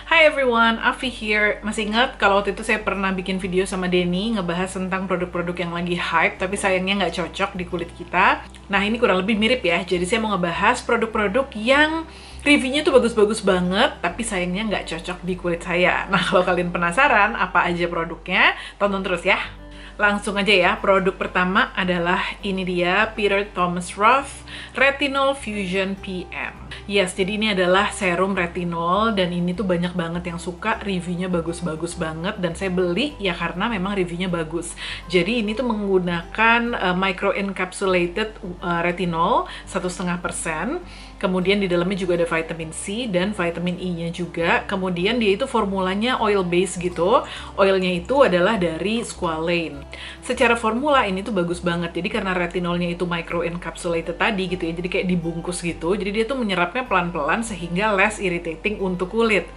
Hi everyone, Afi here. Masih ingat kalau waktu itu saya pernah bikin video sama Denny ngebahas tentang produk-produk yang lagi hype tapi sayangnya nggak cocok di kulit kita. Nah ini kurang lebih mirip ya, jadi saya mau ngebahas produk-produk yang reviewnya tuh bagus-bagus banget tapi sayangnya nggak cocok di kulit saya. Nah kalau kalian penasaran apa aja produknya, tonton terus ya. Langsung aja ya, produk pertama adalah ini dia, Peter Thomas Roth Retinol Fusion PM. Yes, jadi ini adalah serum retinol dan ini tuh banyak banget yang suka, reviewnya bagus-bagus banget dan saya beli ya karena memang reviewnya bagus. Jadi ini tuh menggunakan microencapsulated retinol 1,5%. Kemudian di dalamnya juga ada vitamin C dan vitamin E-nya juga. Kemudian dia itu formulanya oil base gitu. Oilnya itu adalah dari squalane. Secara formula ini tuh bagus banget. Jadi karena retinolnya itu microencapsulated tadi gitu ya. Jadi kayak dibungkus gitu. Jadi dia tuh menyerapnya pelan-pelan sehingga less irritating untuk kulit.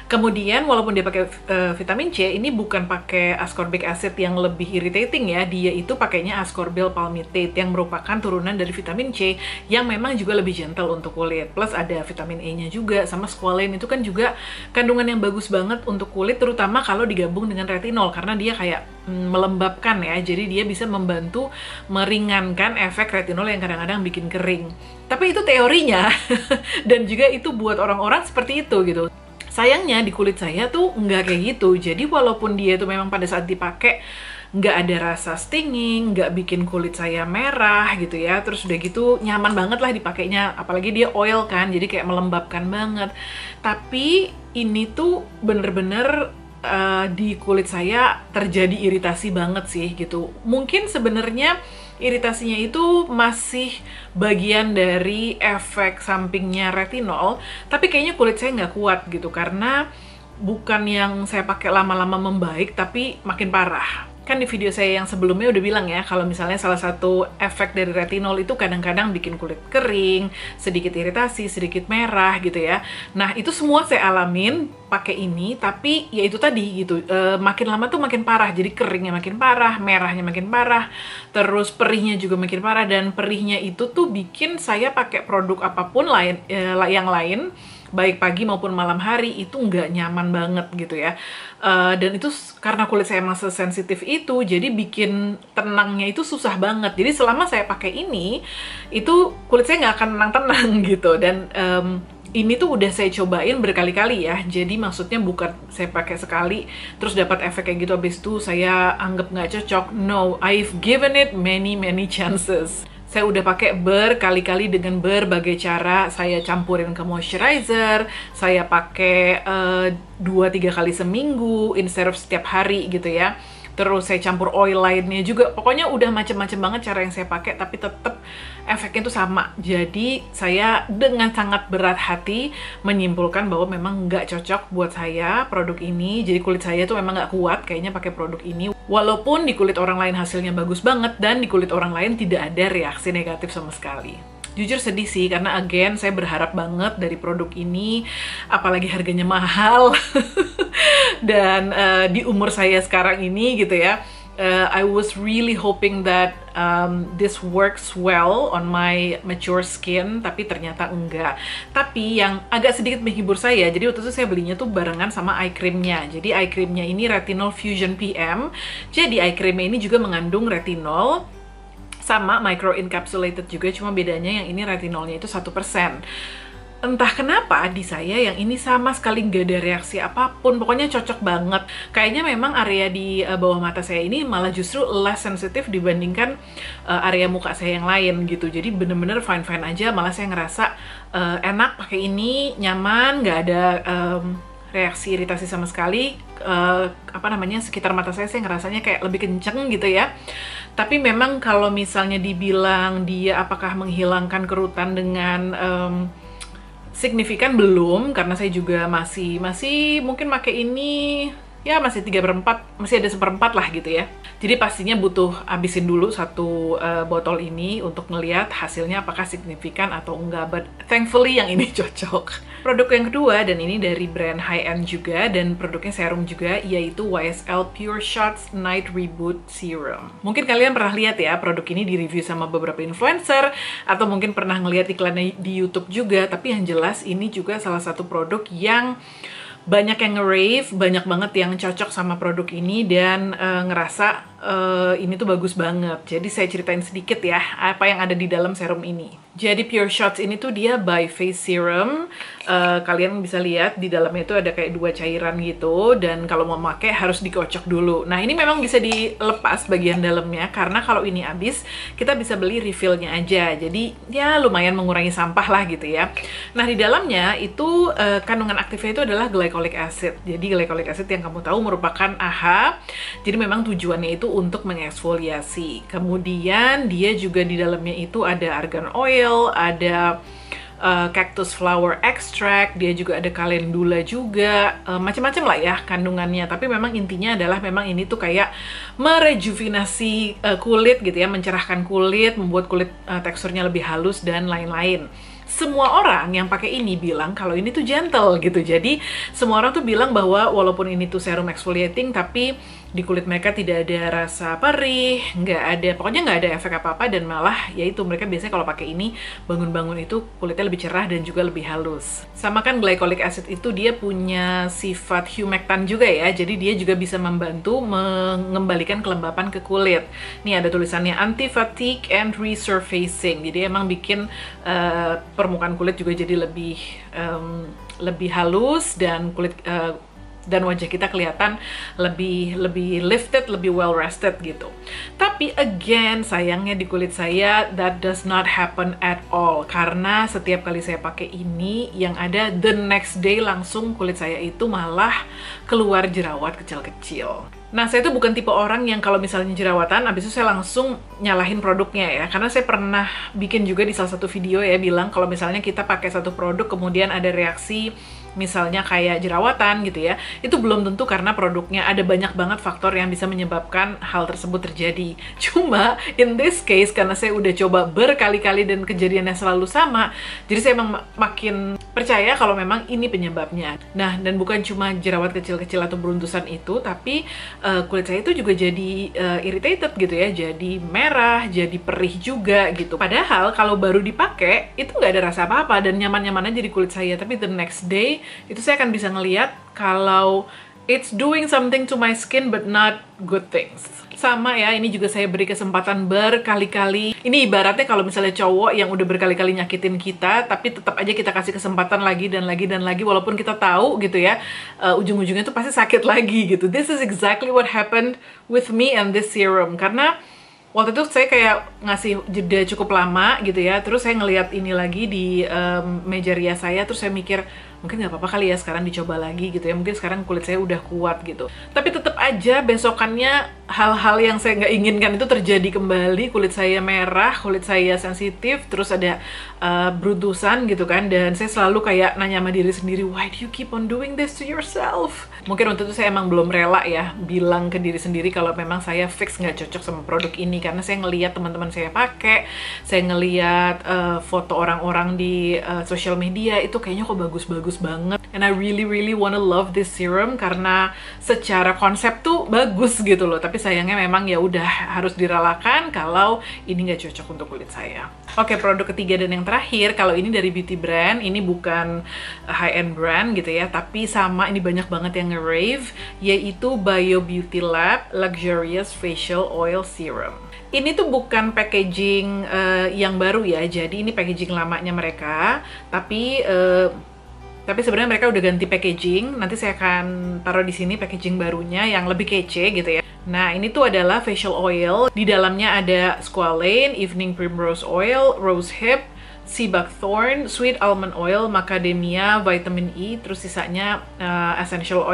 Kemudian walaupun dia pakai vitamin C, ini bukan pakai ascorbic acid yang lebih irritating ya. Dia itu pakainya ascorbyl palmitate yang merupakan turunan dari vitamin C yang memang juga lebih gentle untuk kulit. Plus ada vitamin E-nya juga sama squalane itu kan juga kandungan yang bagus banget untuk kulit, terutama kalau digabung dengan retinol karena dia kayak melembabkan ya. Jadi dia bisa membantu meringankan efek retinol yang kadang-kadang bikin kering. Tapi itu teorinya dan juga itu buat orang-orang seperti itu gitu. Sayangnya di kulit saya tuh nggak kayak gitu. Jadi walaupun dia itu memang pada saat dipakai nggak ada rasa stinging, nggak bikin kulit saya merah gitu ya. Terus udah gitu nyaman banget lah dipakainya. Apalagi dia oil kan, jadi kayak melembabkan banget. Tapi ini tuh bener-bener di kulit saya terjadi iritasi banget sih gitu. Mungkin sebenarnya iritasinya itu masih bagian dari efek sampingnya retinol, tapi kayaknya kulit saya nggak kuat gitu karena bukan yang saya pakai lama-lama membaik tapi makin parah. Kan di video saya yang sebelumnya udah bilang ya, kalau misalnya salah satu efek dari retinol itu kadang-kadang bikin kulit kering, sedikit iritasi, sedikit merah gitu ya. Nah, itu semua saya alamin pakai ini, tapi ya itu tadi gitu, makin lama tuh makin parah. Jadi keringnya makin parah, merahnya makin parah, terus perihnya juga makin parah, dan perihnya itu tuh bikin saya pakai produk apapun yang lain, baik pagi maupun malam hari itu nggak nyaman banget gitu ya. Dan itu karena kulit saya emang sensitif itu, jadi bikin tenangnya itu susah banget. Jadi selama saya pakai ini, itu kulit saya nggak akan tenang-tenang gitu. Dan ini tuh udah saya cobain berkali-kali ya. Jadi maksudnya bukan saya pakai sekali terus dapat efek kayak gitu habis itu saya anggap nggak cocok. No, I've given it many chances. Saya udah pakai berkali-kali dengan berbagai cara. Saya campurin ke moisturizer, saya pakai 2-3 kali seminggu instead of setiap hari gitu ya. Terus saya campur oil lainnya juga. Pokoknya udah macem-macem banget cara yang saya pakai, tapi tetap efeknya tuh sama. Jadi saya dengan sangat berat hati menyimpulkan bahwa memang nggak cocok buat saya produk ini. Jadi kulit saya tuh memang nggak kuat kayaknya pakai produk ini. Walaupun di kulit orang lain hasilnya bagus banget dan di kulit orang lain tidak ada reaksi negatif sama sekali. Jujur sedih sih, karena again saya berharap banget dari produk ini, apalagi harganya mahal. Dan di umur saya sekarang ini gitu ya, I was really hoping that this works well on my mature skin, tapi ternyata enggak. Tapi yang agak sedikit menghibur saya, jadi waktu itu saya belinya tuh barengan sama eye creamnya. Jadi eye creamnya ini Retinol Fusion PM. Jadi eye creamnya ini juga mengandung retinol sama microencapsulated juga, cuma bedanya yang ini retinolnya itu 1%. Entah kenapa di saya yang ini sama sekali nggak ada reaksi apapun, pokoknya cocok banget. Kayaknya memang area di bawah mata saya ini malah justru less sensitif dibandingkan area muka saya yang lain gitu. Jadi bener-bener fine-fine aja, malah saya ngerasa enak pakai ini, nyaman, nggak ada reaksi iritasi sama sekali. Sekitar mata saya ngerasanya kayak lebih kenceng gitu ya. Tapi memang kalau misalnya dibilang dia apakah menghilangkan kerutan dengan signifikan, belum, karena saya juga masih mungkin pakai ini ya masih 3/4, masih ada 1/4 lah gitu ya. Jadi pastinya butuh habisin dulu satu botol ini untuk ngelihat hasilnya apakah signifikan atau enggak. But thankfully yang ini cocok. Produk yang kedua, dan ini dari brand high-end juga, dan produknya serum juga, yaitu YSL Pure Shots Night Reboot Serum. Mungkin kalian pernah lihat ya produk ini di review sama beberapa influencer, atau mungkin pernah ngelihat iklannya di YouTube juga, tapi yang jelas ini juga salah satu produk yang banyak yang nge-rave, banyak banget yang cocok sama produk ini dan ngerasa ini tuh bagus banget. Jadi saya ceritain sedikit ya apa yang ada di dalam serum ini. Jadi Pure Shots ini tuh dia by Face Serum. Kalian bisa lihat di dalamnya itu ada kayak 2 cairan gitu, dan kalau mau pakai harus dikocok dulu. Nah ini memang bisa dilepas bagian dalamnya, karena kalau ini habis kita bisa beli refillnya aja. Jadi ya lumayan mengurangi sampah lah gitu ya. Nah di dalamnya itu kandungan aktifnya itu adalah glycolic acid. Jadi glycolic acid yang kamu tahu merupakan AHA. Jadi memang tujuannya itu untuk mengeksfoliasi. Kemudian dia juga di dalamnya itu ada argan oil, ada cactus flower extract, dia juga ada calendula juga, macam-macam lah ya kandungannya. Tapi memang intinya adalah memang ini tuh kayak merejuvenasi kulit gitu ya, mencerahkan kulit, membuat kulit teksturnya lebih halus dan lain-lain. Semua orang yang pakai ini bilang kalau ini tuh gentle gitu. Jadi semua orang tuh bilang bahwa walaupun ini tuh serum exfoliating, tapi di kulit mereka tidak ada rasa perih, pokoknya nggak ada efek apa-apa, dan malah yaitu mereka biasanya kalau pakai ini bangun-bangun itu kulitnya lebih cerah dan juga lebih halus. Sama kan glycolic acid itu dia punya sifat humectant juga ya, jadi dia juga bisa membantu mengembalikan kelembapan ke kulit. Nih ada tulisannya anti-fatigue and resurfacing, jadi emang bikin permukaan kulit juga jadi lebih halus, dan kulit dan wajah kita kelihatan lebih lifted, lebih well rested gitu. Tapi again, sayangnya di kulit saya that does not happen at all, karena setiap kali saya pakai ini yang ada the next day langsung kulit saya itu malah keluar jerawat kecil-kecil. Nah, saya tuh bukan tipe orang yang kalau misalnya jerawatan, abis itu saya langsung nyalahin produknya ya. Karena saya pernah bikin juga di salah satu video ya, bilang kalau misalnya kita pakai satu produk kemudian ada reaksi misalnya kayak jerawatan gitu ya, itu belum tentu karena produknya. Ada banyak banget faktor yang bisa menyebabkan hal tersebut terjadi. Cuma in this case, karena saya udah coba berkali-kali dan kejadiannya selalu sama, jadi saya emang makin percaya kalau memang ini penyebabnya. Nah, dan bukan cuma jerawat kecil-kecil atau beruntusan itu, tapi kulit saya itu juga jadi irritated gitu ya, jadi merah, jadi perih juga gitu. Padahal kalau baru dipakai itu nggak ada rasa apa-apa dan nyaman-nyaman aja di kulit saya. Tapi the next day itu saya akan bisa ngeliat kalau it's doing something to my skin but not good things. Sama ya, ini juga saya beri kesempatan berkali-kali. Ini ibaratnya kalau misalnya cowok yang udah berkali-kali nyakitin kita, tapi tetap aja kita kasih kesempatan lagi dan lagi dan lagi, walaupun kita tahu gitu ya, ujung-ujungnya tuh pasti sakit lagi gitu. This is exactly what happened with me and this serum. Karena waktu itu saya kayak ngasih jeda cukup lama gitu ya, terus saya ngeliat ini lagi di meja rias saya, terus saya mikir, mungkin nggak apa-apa kali ya sekarang dicoba lagi gitu ya, mungkin sekarang kulit saya udah kuat gitu. Tapi tetap aja besokannya hal-hal yang saya nggak inginkan itu terjadi kembali. Kulit saya merah, kulit saya sensitif, terus ada beruntusan gitu kan, dan saya selalu kayak nanya sama diri sendiri, why do you keep on doing this to yourself? Mungkin waktu itu saya emang belum rela ya bilang ke diri sendiri kalau memang saya fix nggak cocok sama produk ini, karena saya ngeliat teman-teman saya pakai, saya ngeliat foto orang-orang di social media itu kayaknya kok bagus-bagus banget, and I really wanna love this serum karena secara konsep tuh bagus gitu loh. Tapi sayangnya memang ya udah harus direlakan kalau ini nggak cocok untuk kulit saya. Oke, produk ketiga dan yang terakhir, kalau ini dari beauty brand, ini bukan high-end brand gitu ya, tapi sama ini banyak banget yang nge-rave, yaitu Bio Beauty Lab Luxurious Facial Oil Serum. Ini tuh bukan packaging yang baru ya, jadi ini packaging lamanya mereka, tapi sebenarnya mereka udah ganti packaging. Nanti saya akan taruh di sini packaging barunya yang lebih kece gitu ya. Nah, ini tuh adalah facial oil. Di dalamnya ada squalane, evening primrose oil, rose hip, sea buckthorn, sweet almond oil, macadamia, vitamin E, terus sisanya essential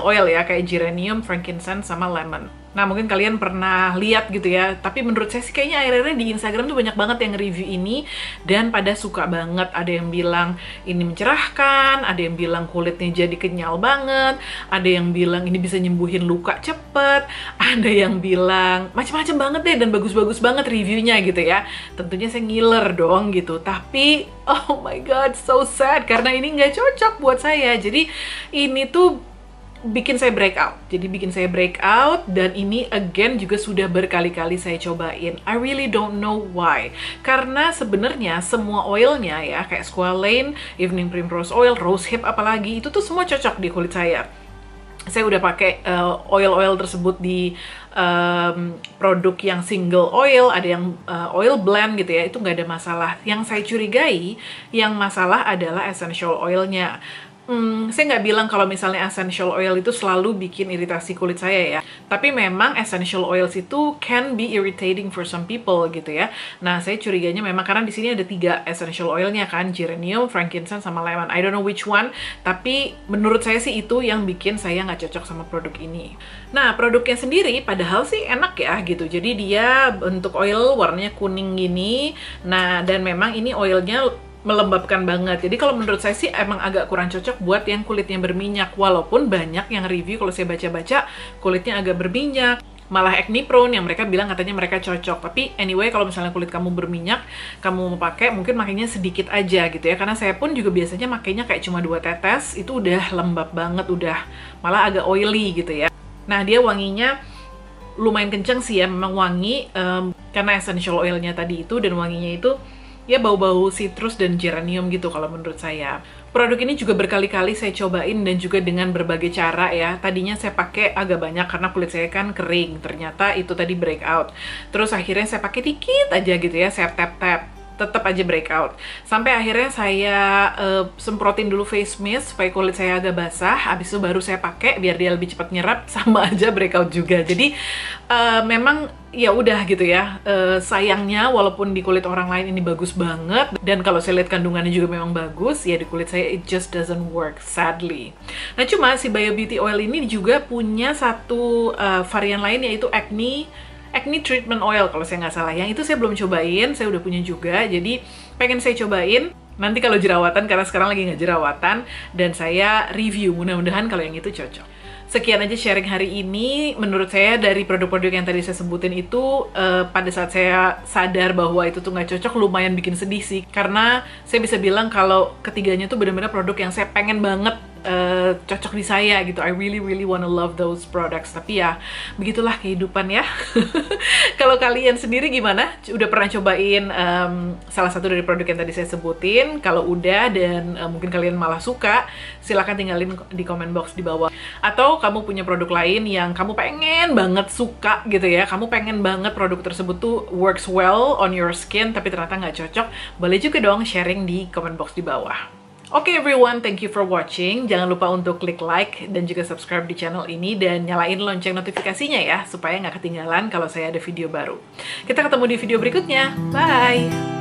oil ya, kayak geranium, frankincense, sama lemon. Nah, mungkin kalian pernah lihat gitu ya, tapi menurut saya sih kayaknya akhir-akhir di Instagram tuh banyak banget yang review ini dan pada suka banget. Ada yang bilang ini mencerahkan, ada yang bilang kulitnya jadi kenyal banget, ada yang bilang ini bisa nyembuhin luka cepet, ada yang bilang macam-macam banget deh dan bagus-bagus banget reviewnya gitu ya. Tentunya saya ngiler dong gitu, tapi oh my god, so sad karena ini nggak cocok buat saya. Jadi ini tuh bikin saya breakout. Jadi bikin saya breakout, dan ini again juga sudah berkali-kali saya cobain. I really don't know why. Karena sebenarnya semua oilnya ya, kayak squalane, evening primrose oil, rose hip apalagi, itu tuh semua cocok di kulit saya. Saya udah pakai oil-oil tersebut di produk yang single oil, ada yang oil blend gitu ya, itu nggak ada masalah. Yang saya curigai, yang masalah adalah essential oilnya. Saya nggak bilang kalau misalnya essential oil itu selalu bikin iritasi kulit saya ya. Tapi memang essential oils itu can be irritating for some people gitu ya. Nah, saya curiganya memang karena di sini ada 3 essential oilnya kan, geranium, frankincense, sama lemon. I don't know which one, tapi menurut saya sih itu yang bikin saya nggak cocok sama produk ini. Nah, produknya sendiri padahal sih enak ya gitu. Jadi dia bentuk oil warnanya kuning gini. Nah, dan memang ini oilnya melembabkan banget. Jadi kalau menurut saya sih emang agak kurang cocok buat yang kulitnya berminyak. Walaupun banyak yang review, kalau saya baca-baca, kulitnya agak berminyak. Malah acne prone yang mereka bilang katanya mereka cocok. Tapi anyway, kalau misalnya kulit kamu berminyak, kamu mau pakai, mungkin makainya sedikit aja gitu ya. Karena saya pun juga biasanya makainya kayak cuma 2 tetes, itu udah lembab banget, udah malah agak oily gitu ya. Nah, dia wanginya lumayan kenceng sih ya, memang wangi karena essential oilnya tadi itu, dan wanginya itu ya bau-bau citrus dan geranium gitu kalau menurut saya. Produk ini juga berkali-kali saya cobain dan juga dengan berbagai cara ya. Tadinya saya pakai agak banyak karena kulit saya kan kering. Ternyata itu tadi breakout. Terus akhirnya saya pakai dikit aja gitu ya, saya tap-tap. Tetap aja breakout. Sampai akhirnya saya semprotin dulu face mist supaya kulit saya agak basah. Habis itu baru saya pakai biar dia lebih cepat nyerap, sama aja breakout juga. Jadi memang ya udah gitu ya. Sayangnya walaupun di kulit orang lain ini bagus banget, dan kalau saya lihat kandungannya juga memang bagus, ya di kulit saya it just doesn't work, sadly. Nah, cuma si Bio Beauty Oil ini juga punya satu varian lain, yaitu acne treatment oil kalau saya nggak salah. Yang itu saya belum cobain, saya udah punya juga, jadi pengen saya cobain nanti kalau jerawatan, karena sekarang lagi nggak jerawatan, dan saya review, mudah-mudahan kalau yang itu cocok. Sekian aja sharing hari ini. Menurut saya dari produk-produk yang tadi saya sebutin itu, pada saat saya sadar bahwa itu tuh nggak cocok, lumayan bikin sedih sih. Karena saya bisa bilang kalau ketiganya tuh benar-benar produk yang saya pengen banget cocok di saya gitu. I really wanna love those products. Tapi ya, begitulah kehidupan ya. Kalau kalian sendiri gimana? Udah pernah cobain salah satu dari produk yang tadi saya sebutin? Kalau udah dan mungkin kalian malah suka, silahkan tinggalin di comment box di bawah. Atau kamu punya produk lain yang kamu pengen banget suka gitu ya, kamu pengen banget produk tersebut tuh works well on your skin tapi ternyata nggak cocok, boleh juga dong sharing di comment box di bawah. Oke everyone, thank you for watching. Jangan lupa untuk klik like dan juga subscribe di channel ini, dan nyalain lonceng notifikasinya ya, supaya nggak ketinggalan kalau saya ada video baru. Kita ketemu di video berikutnya. Bye!